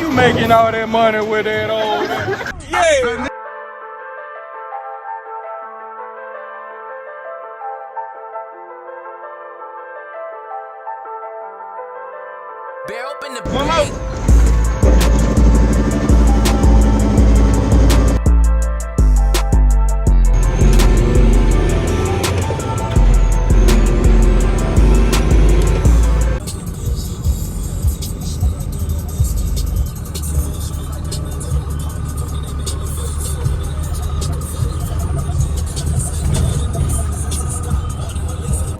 you making all that money with that old? Yeah. Bear open the One more.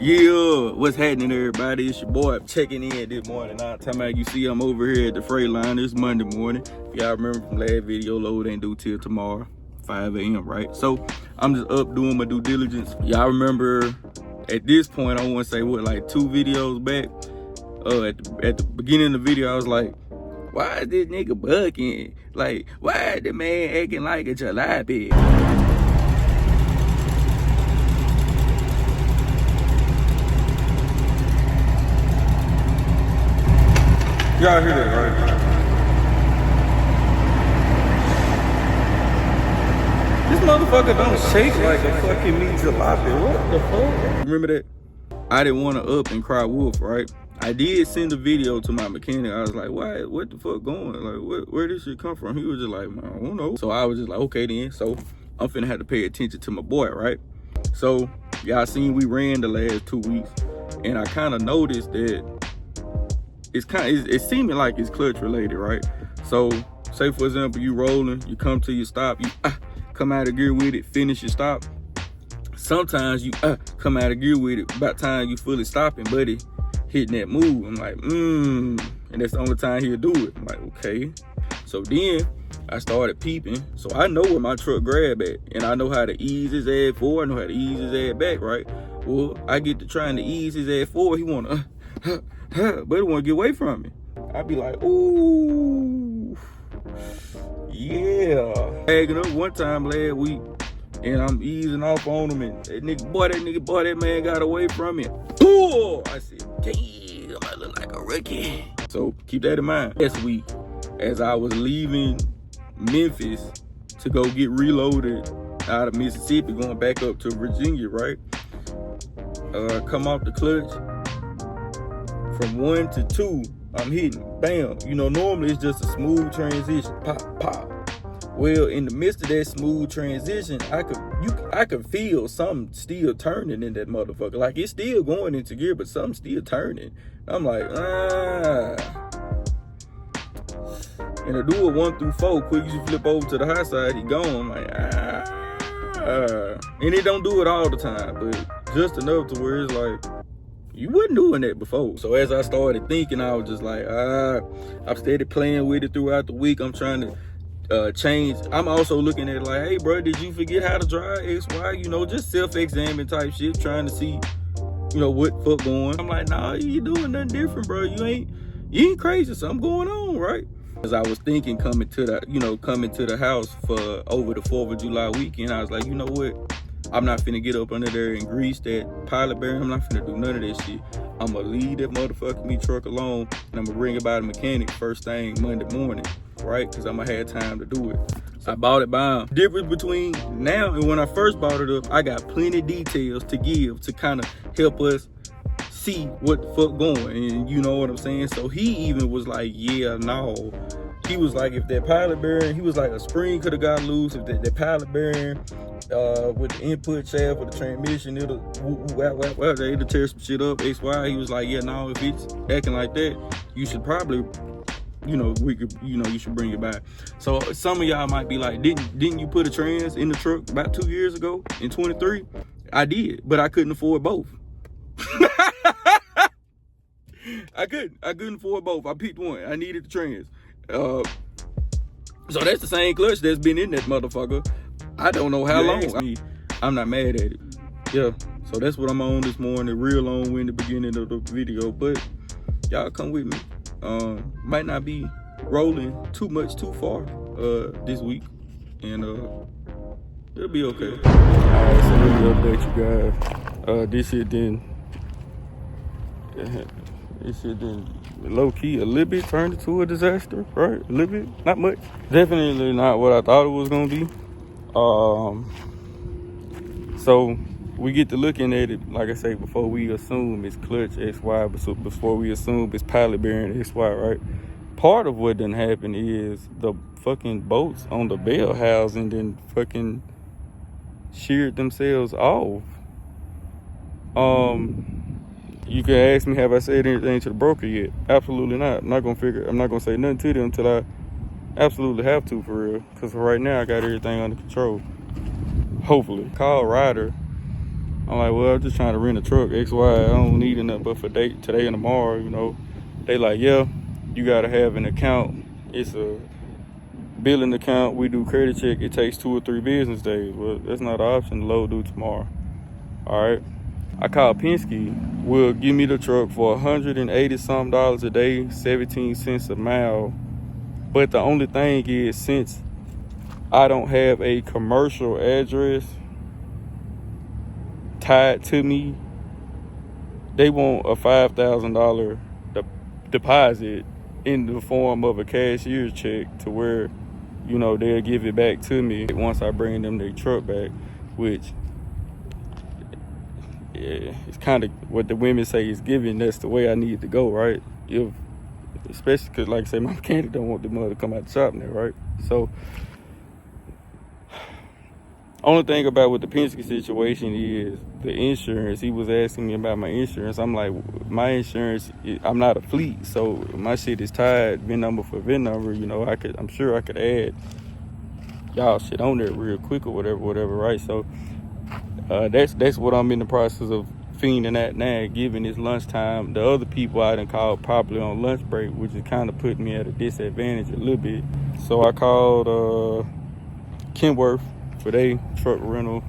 Yeah, what's happening, everybody? It's your boy checking in this morning. Now, time out, you see I'm over here at the freight line. It's Monday morning. If y'all remember from last video, load ain't due till tomorrow, 5 a.m., right? So I'm just up doing my due diligence. Y'all remember at this point, I want to say what, like 2 videos back? At the beginning of the video, I was like, why is this nigga bucking? Like, why is the man acting like a jalopy? Y'all hear that, right? This motherfucker don't shake like a fucking meat jalopy. What the fuck? Remember that? I didn't want to up and cry wolf, right? I did send a video to my mechanic. I was like, why? What the fuck going? Like, where this shit come from? He was just like, I don't know. So I was just like, okay then. So I'm finna have to pay attention to my boy, right? So y'all seen we ran the last 2 weeks, and I kind of noticed that it's seeming like it's clutch related, right? So say for example, you rolling, you come to your stop, you come out of gear with it, finish your stop. Sometimes you come out of gear with it, about time you fully stopping, buddy, hitting that move. I'm like, and that's the only time he'll do it. I'm like, okay. So then I started peeping, so I know where my truck grab at, and I know how to ease his ass forward, I know how to ease his ass back, right? Well, I get to trying to ease his ass forward, he wanna but he wanna get away from me. I be like, ooh, yeah. Tagging up one time last week, and I'm easing off on him, and that man got away from me. Ooh, I said, damn, I look like a rookie. So keep that in mind. Last week, as I was leaving Memphis to go get reloaded out of Mississippi, going back up to Virginia, right? Come off the clutch. From 1 to 2, I'm hitting, bam. You know, normally it's just a smooth transition, pop, pop. Well, in the midst of that smooth transition, I could feel something still turning in that motherfucker. Like, it's still going into gear, but something's still turning. I'm like, And I do it 1 through 4, quick as you flip over to the high side, he gone. I'm like, And it don't do it all the time, but just enough to where it's like, you wasn't doing that before. So as I started thinking, I was just like, I've started playing with it throughout the week. I'm trying to change. I'm also looking at it like, hey bro, did you forget how to drive X, Y? You know, just self-examine type shit, trying to see, you know, what fuck going. I'm like, nah, you doing nothing different, bro. You ain't crazy. Something going on, right? As I was thinking coming to the house for over the 4th of July weekend, I was like, you know what? I'm not finna get up under there and grease that pilot bearing. I'm not finna do none of that shit. I'm gonna leave that motherfucking me truck alone, and I'm gonna bring it by the mechanic first thing Monday morning, right? Because I'm gonna have time to do it. So I bought it by him. Difference between now and when I first bought it up, I got plenty details to give to kind of help us see what the fuck going, and you know what I'm saying? So he even was like, yeah, no. He was like, if that pilot bearing, he was like, a spring could have got loose. If that pilot bearing with the input shaft or the transmission, it'll tear some shit up, X, Y. He was like, yeah, no, if it's acting like that, you should probably, you should bring it back. So some of y'all might be like, didn't you put a trans in the truck about 2 years ago in 23? I did, but I couldn't afford both. I couldn't afford both. I picked one. I needed the trans. So that's the same clutch that's been in that motherfucker. I don't know how long. I'm not mad at it. Yeah. So that's what I'm on this morning. Real long-winded beginning of the video, but y'all come with me. Might not be rolling too far this week, and it'll be okay. Alright, so let me update you guys. This shit didn't low key a little bit turned into a disaster, right? A little bit, not much. Definitely not what I thought it was gonna be. So we get to looking at it, like I say, before we assume it's clutch XY, but before we assume it's pilot bearing XY, right? Part of what done happened is the fucking bolts on the bell housing then fucking sheared themselves off. You can ask me, have I said anything to the broker yet? Absolutely not. I'm not gonna say nothing to them until I absolutely have to, for real. Cause for right now I got everything under control. Hopefully. Call Ryder. I'm like, well, I'm just trying to rent a truck, XY. I don't need enough but for today and tomorrow, you know. They like, yeah, you gotta have an account. It's a billing account. We do credit check. It takes 2 or 3 business days. Well, that's not an option. Load due tomorrow. All right. I called Penske. Will give me the truck for $180-something a day, 17 cents a mile. But the only thing is, since I don't have a commercial address tied to me, they want a $5,000 deposit in the form of a cashier's check, to where, you know, they'll give it back to me once I bring them their truck back, which, yeah, it's kind of what the women say is giving. That's the way I need to go, right? Especially because, like I say, my mechanic don't want the mother to come out the shop now, right? So, only thing about with the Penske situation is the insurance. He was asking me about my insurance. I'm like, my insurance, I'm not a fleet, so my shit is tied VIN number for VIN number. You know, I'm sure I could add y'all shit on there real quick or whatever, right? So that's what I'm in the process of fiending at now, given it's lunchtime. The other people I done called probably on lunch break, which is kind of putting me at a disadvantage a little bit. So I called Kenworth for their truck rental.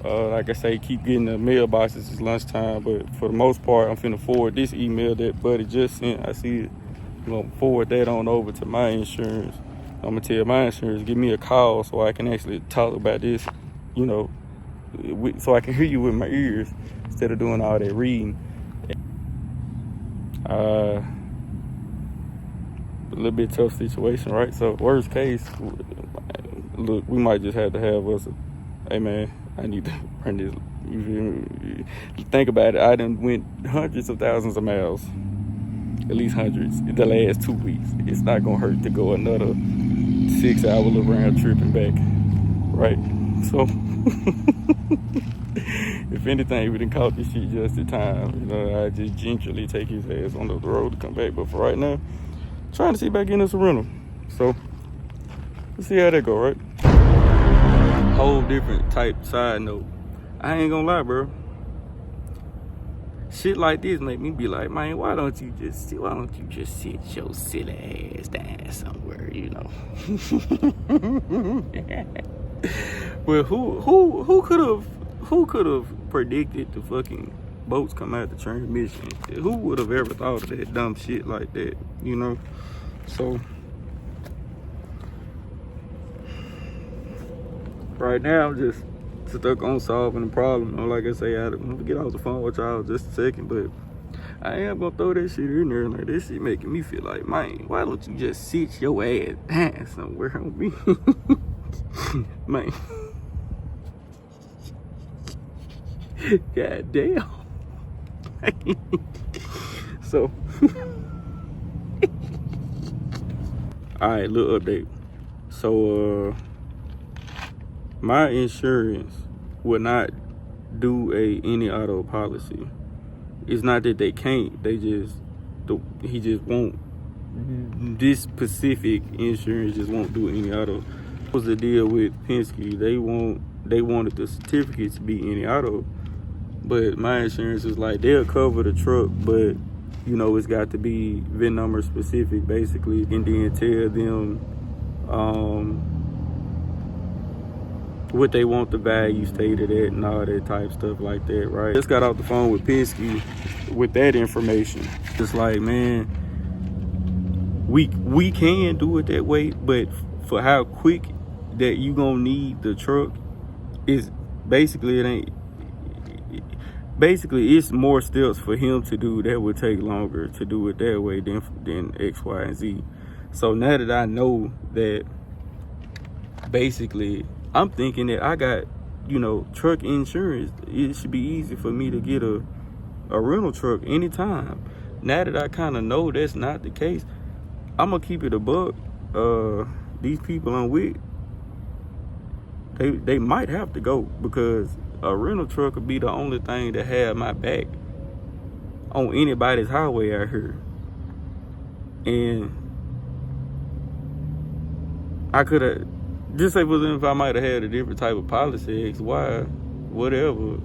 Like I say, keep getting the mailboxes. It's lunchtime, but for the most part, I'm finna forward this email that buddy just sent. I see it. I'm gonna forward that on over to my insurance. I'm gonna tell my insurance, give me a call so I can actually talk about this, you know, so I can hear you with my ears instead of doing all that reading. A little bit tough situation, right? So worst case, look, we might just have to have us hey man, I need to run this. You think about it, I done went hundreds of thousands of miles, at least hundreds, in the last 2 weeks. It's not gonna hurt to go another 6 hour round trip and back, right? So if anything, we done caught this shit just in time. You know, I just gingerly take his ass on the road to come back. But for right now, trying to see about getting us a rental. So let's see how that go, right? Whole different type side note. I ain't gonna lie, bro. Shit like this make me be like, man, why don't you just sit your silly ass down somewhere, you know? Well, who could have predicted the fucking boats come out the transmission? Who would have ever thought of that dumb shit like that, you know? So right now I'm just stuck on solving the problem. Like I say, I'm gonna get off the phone with y'all just a second, but I am gonna throw that shit in there. Like, this shit making me feel like, man, why don't you just sit your ass down somewhere on me? Man. God damn. So alright, little update. So my insurance will not do any auto policy. It's not that they can't, he just won't. This specific insurance just won't do any auto. What was the deal with Penske? They wanted the certificate to be any auto, but my insurance is like, they'll cover the truck, but you know, it's got to be VIN number specific basically, and then tell them what they want the value stated at and all that type stuff like that, right? Just got off the phone with Penske with that information. Just like, man, we can do it that way, but for how quick that you gonna need the truck is basically, basically it's more steps for him to do that would take longer to do it that way than X, Y, and Z. So now that I know that, basically I'm thinking that I got, you know, truck insurance, it should be easy for me to get a rental truck anytime. Now that I kind of know that's not the case, I'm gonna keep it a buck. These people I'm with, they might have to go, because a rental truck could be the only thing that have my back on anybody's highway out here. And I could have, just say for example, if I might have had a different type of policy, X, Y, whatever,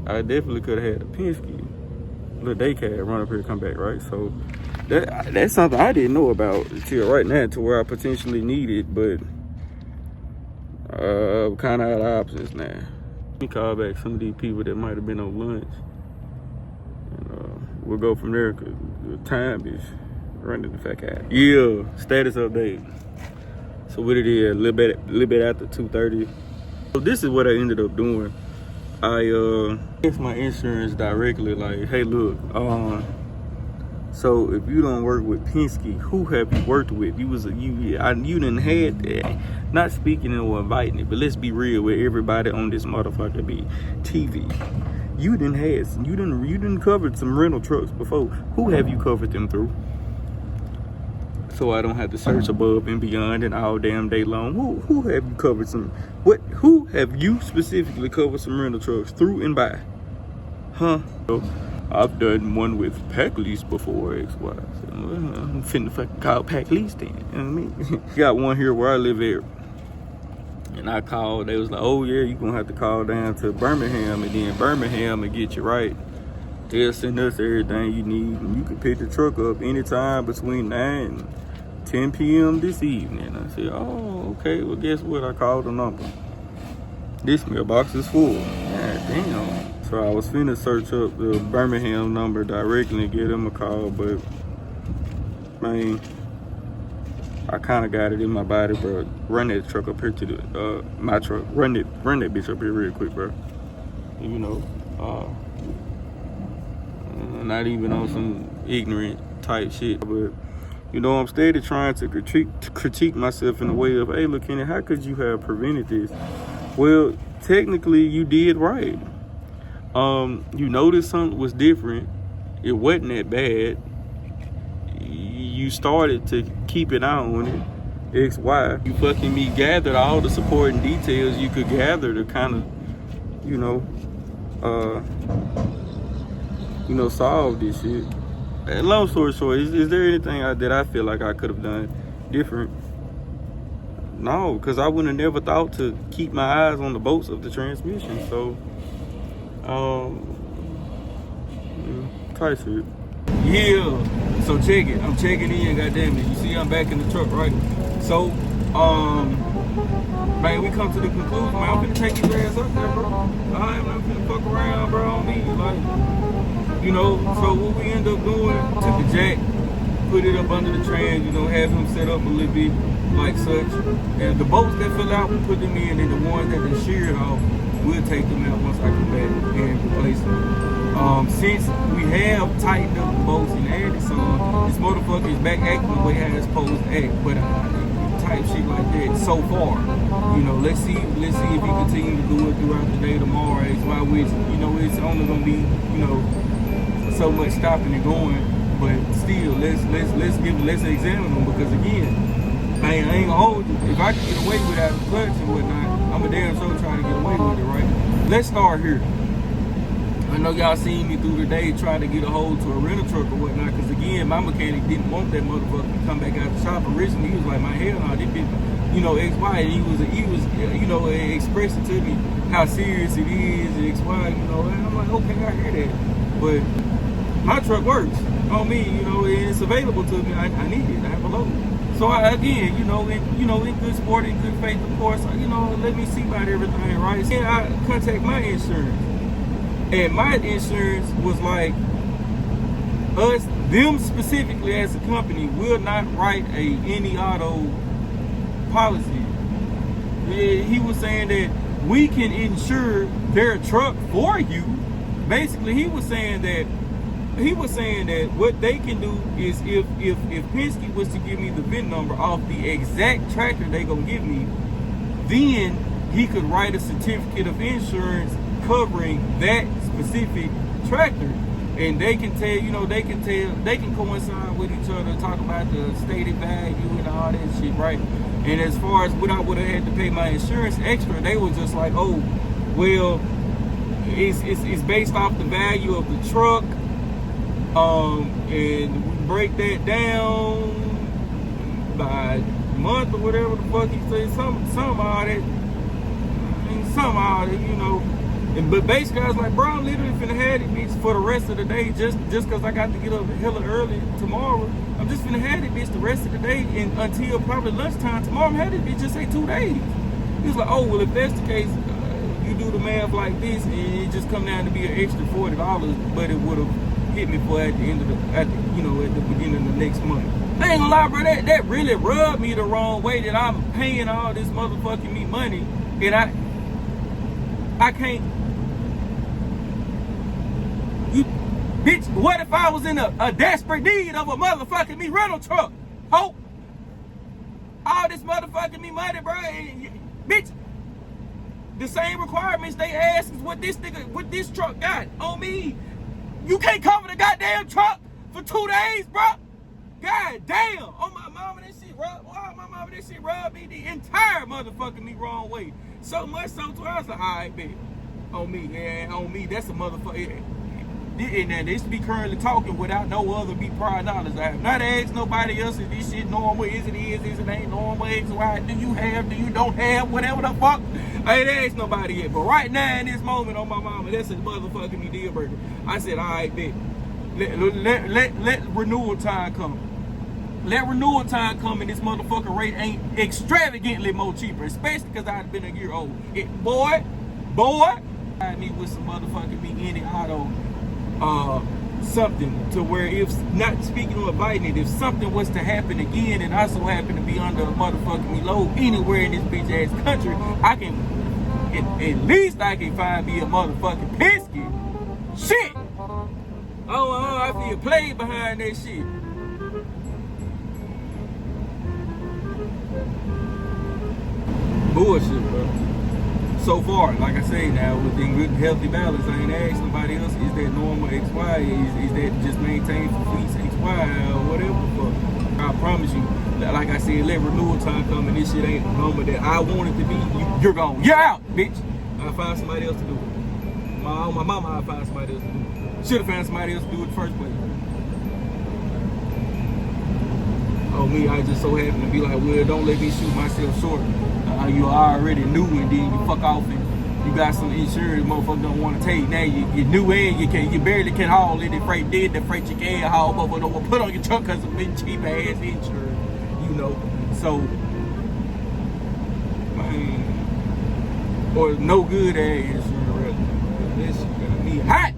I definitely could have had a Penske. Look, they can't run up here and come back, right? So that's something I didn't know about until right now, to where I potentially need it, but kind of out of options now. Let me call back some of these people that might have been on lunch, and we'll go from there, because the time is running the fuck out. Yeah, status update. So what it is, a little bit after 2:30. So this is what I ended up doing. I asked my insurance directly, like, hey, look, so if you don't work with Penske, who have you worked with? You didn't had that. Not speaking or inviting it, but let's be real with everybody on this motherfucker be TV. You didn't cover some rental trucks before. Who have you covered them through? So I don't have to search above and beyond and all damn day long. Who have you covered some? Who have you specifically covered some rental trucks through and by? Huh? So I've done one with Pack Lease before, X, Y. So I'm finna fucking call Pack Lease then. You know what I mean? Got one here where I live at. And I called, they was like, oh yeah, you gonna have to call down to Birmingham, and then Birmingham and get you right. They'll send us everything you need, and you can pick the truck up anytime between 9 and 10 p.m. this evening. I said, oh, okay, well guess what? I called the number. This mailbox is full. God damn. So I was finna search up the Birmingham number directly and give them a call, but man, I kind of got it in my body, bro. Run that truck up here to the my truck. Run that bitch up here real quick, bro. You know, not even on some ignorant type shit, but you know, I'm steady trying to critique myself in the way of, hey, look, Kenny, how could you have prevented this? Well, technically, you did right. You noticed something was different. It wasn't that bad. You started to keep an eye on it. X, Y. You fucking me gathered all the supporting details you could gather to kind of, you know, solve this shit. And long story short, is there anything that I feel like I could have done different? No, because I wouldn't have never thought to keep my eyes on the bolts of the transmission. So, tight shit. Yeah, so check it. I'm checking in, goddammit. You see I'm back in the truck, right? So, man, we come to the conclusion, man, I'm finna take your ass up there, bro. I'm not finna fuck around, bro, on me. Like, you know, so what we end up doing, took the jack, put it up under the trans, you know, have him set up a little bit like such. And the bolts that fell out, we put them in, and the ones that they sheared off, we'll take them out once I come back and replace them. Since we have tightened up the bolts and added some, this motherfucker is back acting the way how it's supposed to act, but type shit like that so far. You know, let's see if he continue to do it throughout the day tomorrow. It's why which, you know, it's only gonna be, you know, so much stopping and going, but still let's examine them, because again, I ain't gonna hold you. If I can get away without the clutch and whatnot, I'm a damn sure trying to get away with it, right? Let's start here. I know y'all seen me through the day trying to get a hold to a rental truck or whatnot, because again, my mechanic didn't want that motherfucker to come back out the shop. Originally, he was like, my hell no, this bitch, you know, X, Y, and he was, you know, expressing to me how serious it is, X, Y, you know, and I'm like, okay, I hear that, but my truck works on me, you know, and it's available to me. I need it. I have a load. So I, again, in good sport, in good faith, of course, you know, let me see about everything, right? Then I contact my insurance, and my insurance was like, them specifically as a company will not write any auto policy. He was saying that we can insure their truck for you, basically he was saying that what they can do is if Penske was to give me the VIN number off the exact tractor they gonna give me, then he could write a certificate of insurance covering that specific tractor. And they can tell, they can coincide with each other, talk about the stated value and all that shit, right? And as far as what I would have had to pay my insurance extra, they were just like, oh, well, it's based off the value of the truck, and we break that down by month or whatever the fuck he said, somehow that, But basically, I was like, bro, I'm literally finna have it, bitch, for the rest of the day, just because I got to get up hella early tomorrow. I'm just finna have it, bitch, the rest of the day and until probably lunchtime tomorrow. I'm having it, bitch, just say 2 days. He was like, oh, well, if that's the case, you do the math like this, and it just come down to be an extra $40, but it would have hit me for at the end of at the beginning of the next month. I ain't gonna lie, bro, that really rubbed me the wrong way that I'm paying all this motherfucking me money, and I can't. Bitch, what if I was in a desperate need of a motherfucking me rental truck? Hope. All this motherfucking me money, bro. Bitch, the same requirements they ask is what this truck got on me. You can't cover the goddamn truck for 2 days, bro. God damn. Oh my mama, that shit rubbed me the entire motherfucking me wrong way. So much so to I was like, all right, bitch. On me, man. On me. That's a motherfucker. And then they should be currently talking without no other be prior knowledge. I have not asked nobody else if this shit normal, is it ain't normal, X, Y, do you don't have, whatever the fuck. I ain't asked nobody yet. But right now in this moment on my mama, that's a motherfucking me deal breaker. I said, all right, bitch. Let renewal time come. Let renewal time come and this motherfucking rate ain't extravagantly more cheaper, especially because I've been a year old. Boy, I need with some motherfucking me any auto. Something to where if not speaking or inviting it, if something was to happen again and I so happen to be under a motherfucking me load anywhere in this bitch ass country, I can at least I can find me a motherfucking Penske. Shit! Oh, I feel played behind that shit. Bullshit, bro. So far, like I say now, within good healthy balance, I ain't asked nobody else, is that normal XY? Is that just maintained for fleets XY or whatever the fuck? I promise you, like I said, let renewal time come and this shit ain't the number that I want it to be, you're gone. You're out, bitch. I'll find somebody else to do it. My mama, I'll find somebody else to do it. Should have found somebody else to do it in the first place. Oh, me, I just so happen to be like, well, don't let me shoot myself short. You already knew and then you fuck off and you got some insurance motherfucker don't want to take. Now you knew and you barely can haul it. The freight you can haul, but don't put on your truck because of cheap ass insurance, So, man, or no good ass insurance. This shit got me hot.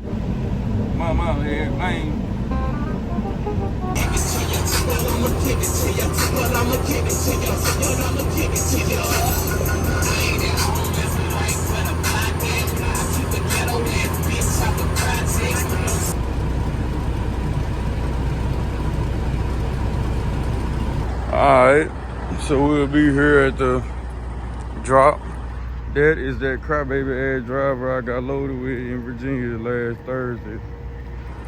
My man. I'ma give it to you, well I'ma give it to you, I'ma give it to you. I ain't at home, that's right for the podcast. I keep the ghetto ass bitch out the project. Alright, so we'll be here at the drop. That is that crybaby ass driver I got loaded with in Virginia last Thursday.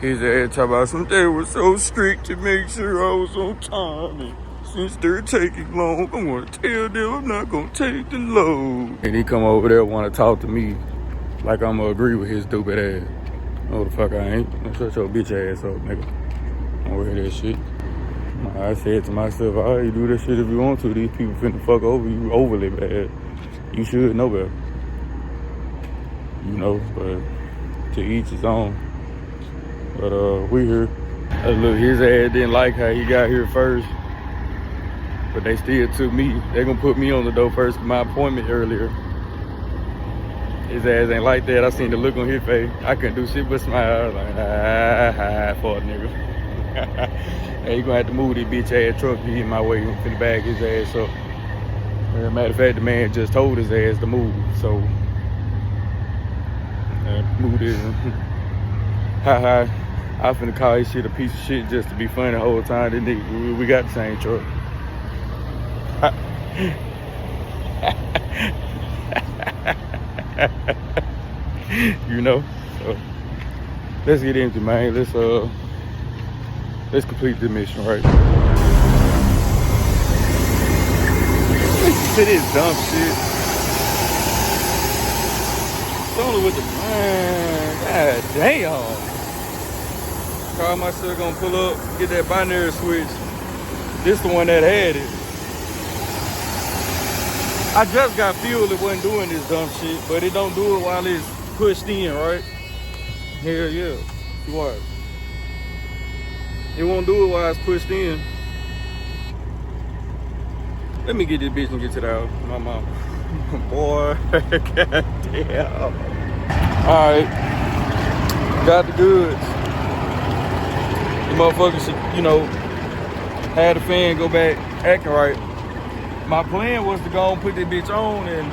His ass talk about some, they were so strict to make sure I was on time. And since they're taking long, I'm gonna tell them I'm not gonna take the load. And he come over there wanna talk to me like I'm gonna agree with his stupid ass. No the fuck I ain't. I'm shut your bitch ass up, nigga. I don't hear that shit. I said to myself, all right, you do that shit if you want to. These people finna fuck over you overly bad. You should know better. But to each his own. But we here. Look, his ass didn't like how he got here first. But they still took me. They gonna put me on the door first for my appointment earlier. His ass ain't like that. I seen the look on his face. I couldn't do shit but smile. I was like, for a nigga. Hey, you gonna have to move this bitch ass truck to get in my way. I'm finna bag his ass up. As a matter of fact, the man just told his ass to move. So, move this. Haha. I finna call this shit a piece of shit just to be funny the whole time. This nigga, we got the same truck. You know? So, let's get into it, man. Let's complete the mission, right? Listen to this dumb shit. It's only with the man. God damn. Car myself gonna pull up, get that binary switch. This the one that had it. I just got fuel, it wasn't doing this dumb shit, but it don't do it while it's pushed in, right? Hell yeah. You watch. It won't do it while it's pushed in. Let me get this bitch and get to the house. My mom. Boy, goddamn. Alright. Got the goods. The motherfuckers should, you know, have the fan go back acting right. My plan was to go and put this bitch on and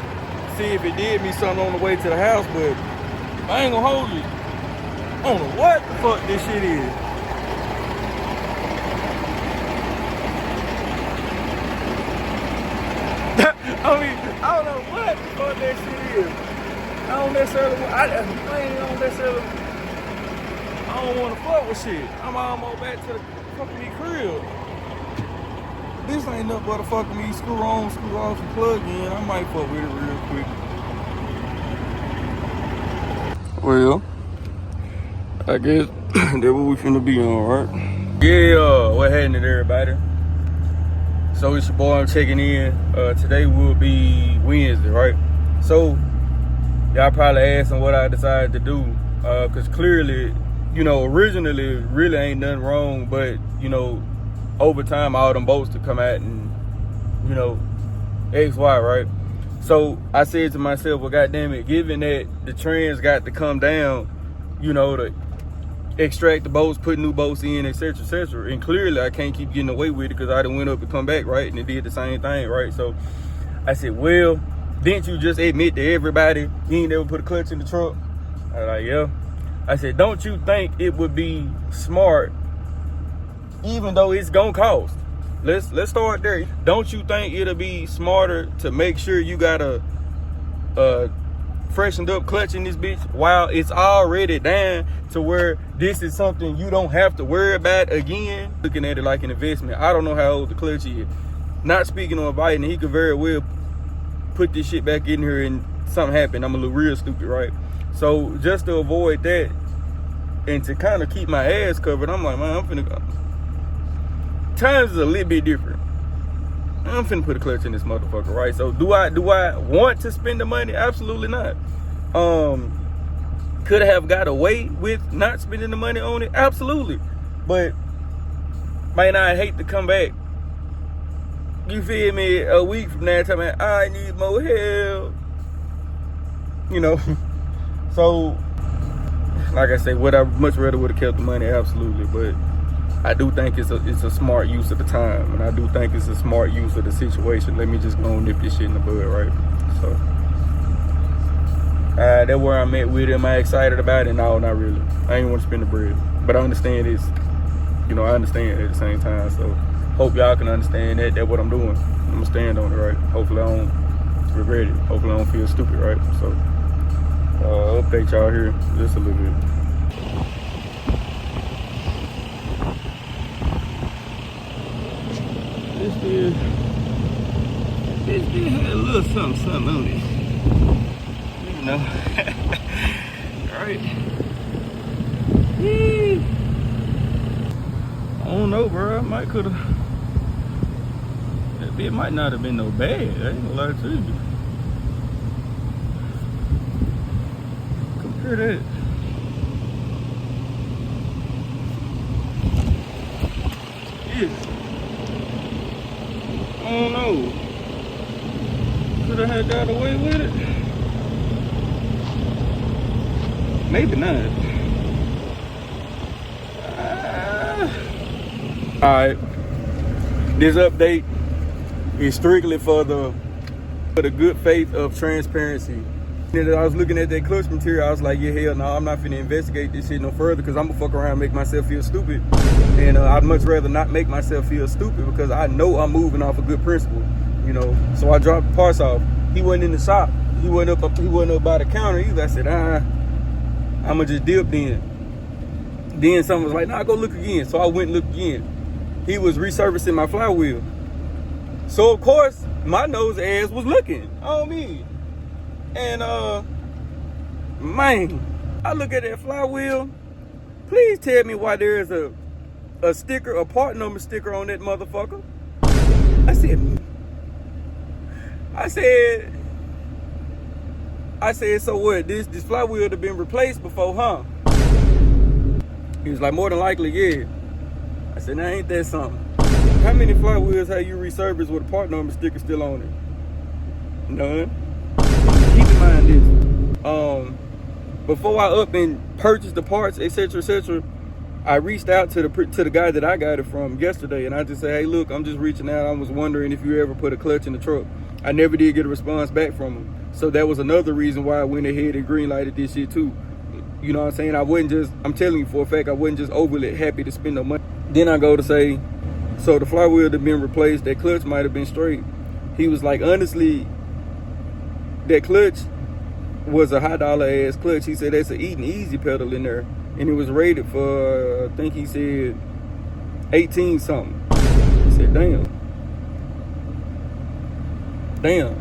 see if it did me something on the way to the house, but I ain't gonna hold you. I don't know what the fuck this shit is. I mean, I don't know what the fuck that shit is. I don't necessarily, I don't necessarily, I don't want to fuck with shit. I'm almost back to the fucking me crib. This ain't nothing but a fucking me screw on, screw off, and plug in. I might fuck with it real quick. Well, I guess that's what we finna be on, right? Yeah, what happening, everybody? So it's your boy, I'm checking in. Today will be Wednesday, right? So y'all probably asking what I decided to do, cause clearly, you know, originally really ain't nothing wrong, but you know, over time all them boats to come out and, you know, XY, right? So I said to myself, well, goddamn it, given that the trends got to come down, you know, to extract the boats, put new boats in, etc., etc. And clearly I can't keep getting away with it because I done went up and come back, right? And it did the same thing, right? So I said, well, didn't you just admit to everybody you ain't never put a clutch in the truck? I was like, yeah. I said, don't you think it would be smart, even though it's gonna cost? Let's start there. Don't you think it'll be smarter to make sure you got a freshened up clutch in this bitch while it's already down to where this is something you don't have to worry about again? Looking at it like an investment. I don't know how old the clutch is. Not speaking on Biden, he could very well put this shit back in here and something happened. I'm a little real stupid, right? So just to avoid that and to kind of keep my ass covered, I'm like, man, I'm finna go. Times is a little bit different. I'm finna put a clutch in this motherfucker, right? So do I want to spend the money? Absolutely not. Could I have got away with not spending the money on it? Absolutely. But man, I hate to come back, you feel me, a week from now telling me I need more help, you know. So like I say, would I much rather would have kept the money? Absolutely. But I do think it's a smart use of the time, and I do think it's a smart use of the situation. Let me just go and nip this shit in the bud, right? So that's where I'm at with it. Am I excited about it? No, not really. I ain't want to spend the bread, but I understand it's, you know, I understand at the same time. So hope y'all can understand that. That's what I'm doing. I'm gonna stand on it, right? Hopefully I don't regret it. Hopefully I don't feel stupid, right? So update y'all here just a little bit. This still had a little something on it. You know. Right? Yee. I don't know, bro. I might could've. That bit might not have been no bad. I ain't gonna lie to you. Compare that. Yeah. I don't know. Could I have got away with it? Maybe not. Alright. This update is strictly for the good faith of transparency. Then I was looking at that clutch material, I was like, yeah, hell no, I'm not finna investigate this shit no further because I'm gonna fuck around and make myself feel stupid. And I'd much rather not make myself feel stupid because I know I'm moving off a good principle, you know. So I dropped the parts off. He wasn't in the shop. He wasn't up by the counter either. I said, I'ma just dip then. Then someone was like, nah, go look again. So I went and looked again. He was resurfacing my flywheel. So of course, my nose ass was looking on me. And man, I look at that flywheel. Please tell me why there is a sticker, a part number sticker on that motherfucker. I said, so what? This flywheel would have been replaced before, huh? He was like, more than likely, yeah. I said, now ain't that something? How many flywheels have you resurfaced with a part number sticker still on it? None. Keep in mind this. Before I up and purchased the parts, etc., I reached out to the guy that I got it from yesterday, and I just said, hey, look, I'm just reaching out. I was wondering if you ever put a clutch in the truck. I never did get a response back from him. So that was another reason why I went ahead and greenlighted this shit too. You know what I'm saying? I'm telling you for a fact, I wasn't just overly happy to spend no money. Then I go to say, so the flywheel had been replaced, that clutch might have been straight. He was like, honestly, that clutch was a high dollar ass clutch. He said that's an eating easy pedal in there. And it was rated for, I think he said 18 something. I said, damn. Man,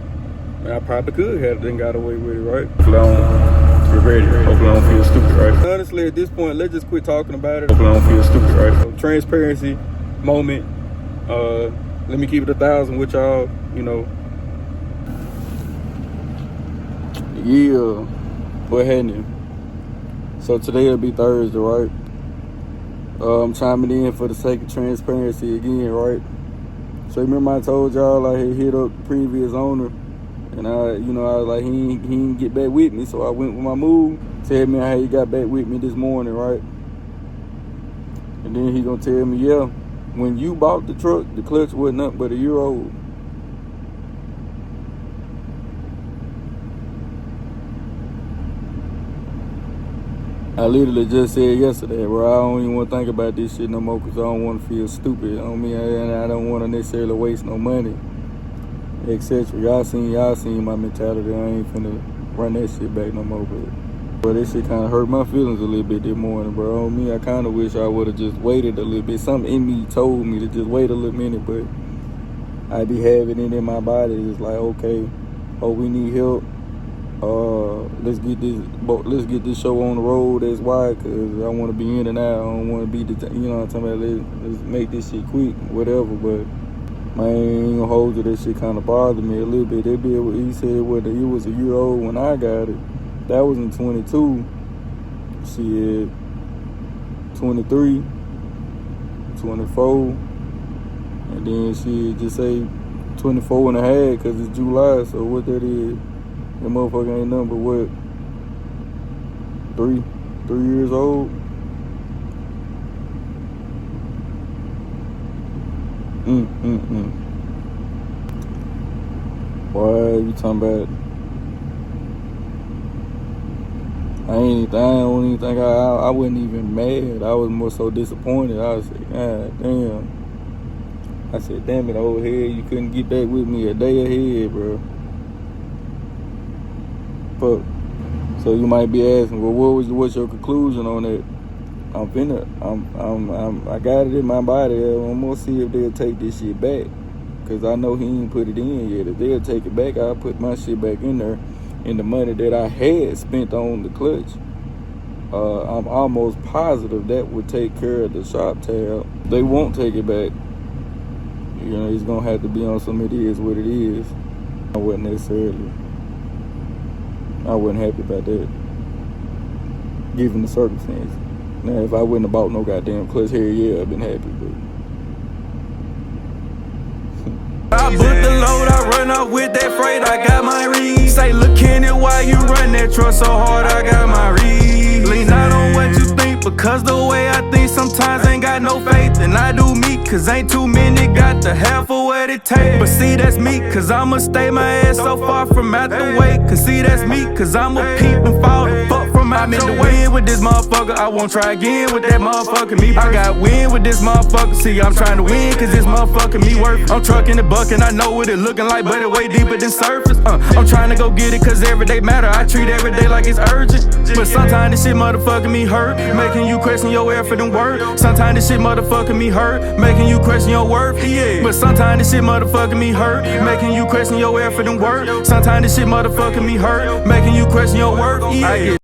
I probably could have then got away with it, right? Hopefully I don't regret it. Hopefully I don't feel stupid, right? Honestly, at this point, let's just quit talking about it. Hopefully I don't feel stupid, right? So, transparency moment. Let me keep it 1,000 with y'all, you know. Yeah, what happened? So today will be Thursday, right? I'm chiming in for the sake of transparency again, right? So remember I told y'all I had hit up the previous owner, and I was like, he didn't get back with me, so I went with my move. Tell me how he got back with me this morning, right? And then he gonna tell me, yeah, when you bought the truck, the clutch wasn't up but a year old. I literally just said yesterday, bro, I don't even want to think about this shit no more because I don't want to feel stupid on me, and I don't want to necessarily waste no money, etc. Y'all seen my mentality. I ain't finna run that shit back no more, but this shit kind of hurt my feelings a little bit this morning, bro. On me, I kind of wish I would have just waited a little bit. Something in me told me to just wait a little minute, but I be having it in my body. It's like, okay, we need help. Let's get this show on the road. That's why, cause I want to be in and out. I don't want to be, you know what I'm talking about. Let's make this shit quick, whatever. But man, I ain't gonna hold you. That shit kind of bothered me a little bit. That bit, he said it was a year old when I got it. That was in 22. Shit, 23, 24, and then she just say 24 and a half cause it's July. So what that is? That motherfucker ain't nothing but what? 3 years old? Boy, you talking about? I don't even think I wasn't even mad. I was more so disappointed. I was like, God damn. I said, damn it, old head, you couldn't get back with me a day ahead, bro. Fuck. So you might be asking, well, what's your conclusion on that? I got it in my body. I'm gonna see if they'll take this shit back, cause I know he ain't put it in yet. If they'll take it back, I'll put my shit back in there. And the money that I had spent on the clutch, I'm almost positive that would take care of the shop tab. They won't take it back. You know, it's gonna have to be on some it is what it is. I wasn't happy about that, given the circumstances. Now, if I wouldn't have bought no goddamn clutch here, yeah, I've been happy, but. I put the load, I run up with that freight, I got my read. Say, look in it, why you run that truck so hard, I got my read. Lean out on what you think, because the way I think sometimes ain't got no faith. And I do me, cause cause ain't too many got the half of what it takes. But see, that's me, cause I'ma stay my ass so far from out the way. Cause see, that's me, cause I'ma peep and fall the fuck from out the way. With this motherfucker, I won't try again with that motherfucker me. I got win with this motherfucker, see, I'm trying to win, cause this motherfucker me worth. I'm trucking the bucket, I know what it looking like, but it way deeper than surface. I'm trying to go get it, cause every day matter, I treat every day like it's urgent. But sometimes this shit motherfucking me hurt, making you question your effort and work. Sometimes this shit motherfucking me hurt, making you question your worth, yeah. But sometimes this shit motherfucking me hurt, making you question your effort and work. Sometimes this shit motherfucking me hurt, making you question your worth, yeah.